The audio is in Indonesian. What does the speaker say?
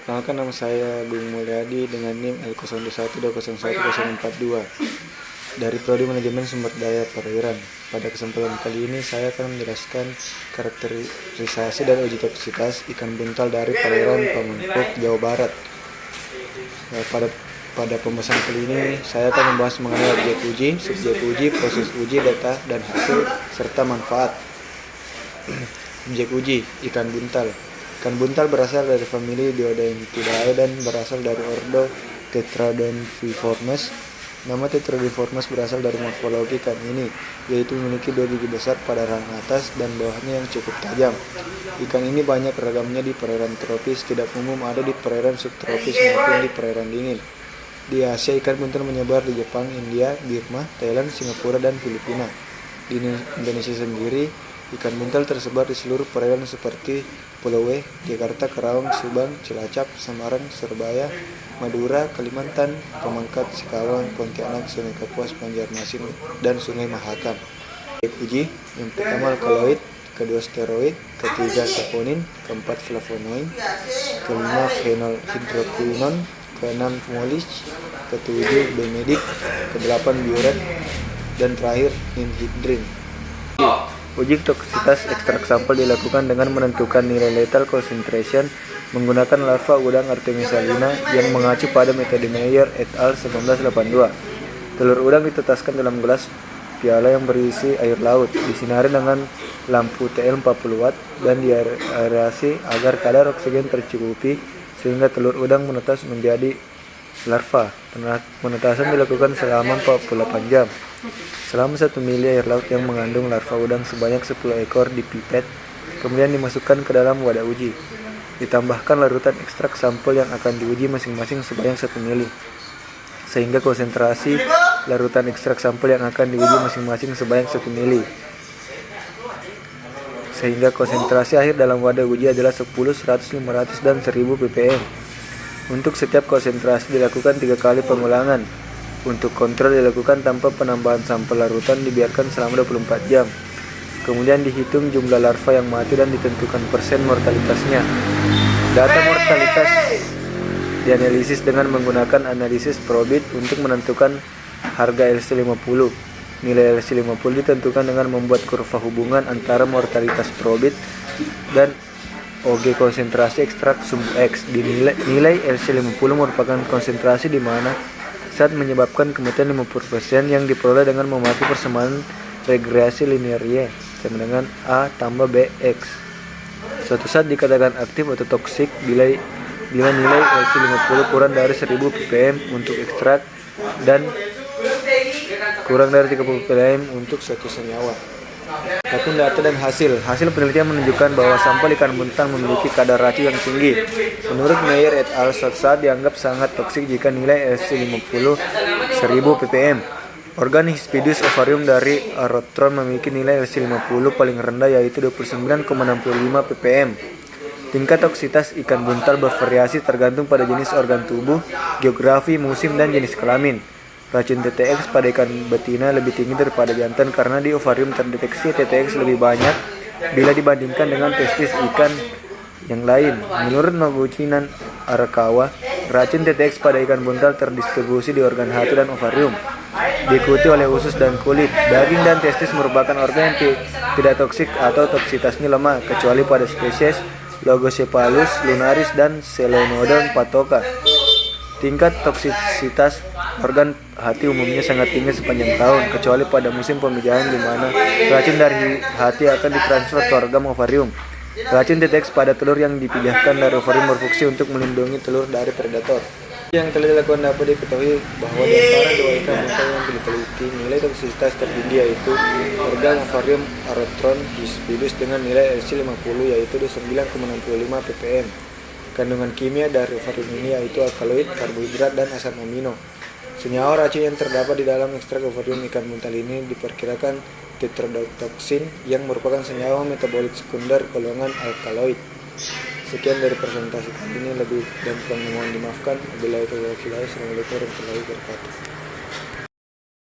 Perkenalkan, nama saya Bung Mulyadi dengan NIM L0212011042 dari Prodi Manajemen Sumber Daya Perairan. Pada kesempatan kali ini saya akan menjelaskan karakterisasi dan uji toksisitas ikan buntal dari perairan Pamengpeuk, Jawa Barat. Pada pembahasan kali ini saya akan membahas mengenai objek uji, subjek uji, proses uji, data dan hasil serta manfaat. Objek uji, ikan buntal. Ikan buntal berasal dari famili Diodontidae dan berasal dari ordo Tetradontiformes. Nama Tetradontiformes berasal dari morfologi ikan ini, yaitu memiliki dua gigi besar pada rahang atas dan bawahnya yang cukup tajam. Ikan ini banyak ragamnya di perairan tropis, tidak umum ada di perairan subtropis maupun di perairan dingin. Di Asia, ikan buntal menyebar di Jepang, India, Birma, Thailand, Singapura, dan Filipina. Di Indonesia sendiri, ikan buntal tersebar di seluruh perairan seperti Pulau W, Jakarta, Karawang, Subang, Cilacap, Semarang, Surabaya, Madura, Kalimantan, Pamangkat, Singkawang, Pontianak, Sungai Kapuas, Banjarmasin, dan Sungai Mahakam. Objek uji, yang pertama alkaloid, kedua steroid, ketiga saponin, keempat flavonoid, kelima phenylhydroquinone, keenam molich, ketujuh bemedik, kedelapan biuret, dan terakhir ninhydrin. Uji toksisitas ekstrak sampel dilakukan dengan menentukan nilai lethal concentration menggunakan larva udang Artemisalina yang mengacu pada metode Meyer et al. 1982. Telur udang ditetaskan dalam gelas piala yang berisi air laut, disinari dengan lampu TL 40 watt dan diaerasi agar kadar oksigen tercukupi sehingga telur udang menetas menjadi larva. Penetasan dilakukan selama 48 jam. Selama 1 mili air laut yang mengandung larva udang sebanyak 10 ekor dipipet, kemudian dimasukkan ke dalam wadah uji. Ditambahkan larutan ekstrak sampel yang akan diuji masing-masing sebanyak 1 mili, sehingga konsentrasi larutan ekstrak sampel yang akan diuji masing-masing sebanyak 1 mili. Sehingga konsentrasi akhir dalam wadah uji adalah 10, 100, 500, dan 1000 ppm. Untuk setiap konsentrasi dilakukan 3 kali pengulangan. Untuk kontrol dilakukan tanpa penambahan sampel larutan, dibiarkan selama 24 jam. Kemudian dihitung jumlah larva yang mati dan ditentukan persen mortalitasnya. Data mortalitas dianalisis dengan menggunakan analisis probit untuk menentukan harga LC50. Nilai LC50 ditentukan dengan membuat kurva hubungan antara mortalitas probit dan OG konsentrasi ekstrak sub X. Nilai LC50 merupakan konsentrasi di mana saat menyebabkan kematian 50% yang diperoleh dengan memakai persamaan regresi linear Y sama dengan A tambah BX. Suatu saat dikatakan aktif atau toksik bila nilai LC50 kurang dari 1000 ppm untuk ekstrak dan kurang dari 30 ppm untuk satu senyawa. Adapun data dan hasil penelitian menunjukkan bahwa sampel ikan buntal memiliki kadar racun yang tinggi. Menurut Meyer et al. Suatu saat dianggap sangat toksik jika nilai LC50 1000 ppm. Organ Hispidus ovarium dari Arotron memiliki nilai LC50 paling rendah yaitu 29,65 ppm. Tingkat toksisitas ikan buntal bervariasi tergantung pada jenis organ tubuh, geografi, musim, dan jenis kelamin. Racun TTX pada ikan betina lebih tinggi daripada jantan karena di ovarium terdeteksi TTX lebih banyak bila dibandingkan dengan testis ikan yang lain. Menurut Noguchinan Arakawa, racun TTX pada ikan buntal terdistribusi di organ hati dan ovarium, diikuti oleh usus dan kulit. Daging dan testis merupakan organ yang tidak toksik atau toksisitasnya lemah, kecuali pada spesies Logocephalus lunaris dan Solenodon patoka. Tingkat toksisitas organ hati umumnya sangat tinggi sepanjang tahun, kecuali pada musim pemijahan di mana racun dari hati akan ditransfer ke organ ovarium. Racun TTX pada telur yang dipindahkan dari ovarium berfungsi untuk melindungi telur dari predator. Yang telah dilakukan dapat diketahui bahwa di antara dua ikan buntal yang diteliti, nilai toksisitas tertinggi yaitu organ ovarium Arotron Hispidus dengan nilai LC50 yaitu 9,65 ppm. Kandungan kimia dari ovarium ini yaitu alkaloid, karbohidrat, dan asam amino. Senyawa racun yang terdapat di dalam ekstrak ovarium ikan buntal ini diperkirakan tetrodotoxin yang merupakan senyawa metabolit sekunder golongan alkaloid. Sekian dari presentasi kali ini, lebih dan kurang mohon dimaafkan. Wabillahi taufiq wal hidayah. Assalamualaikum warahmatullahi wabarakatuh.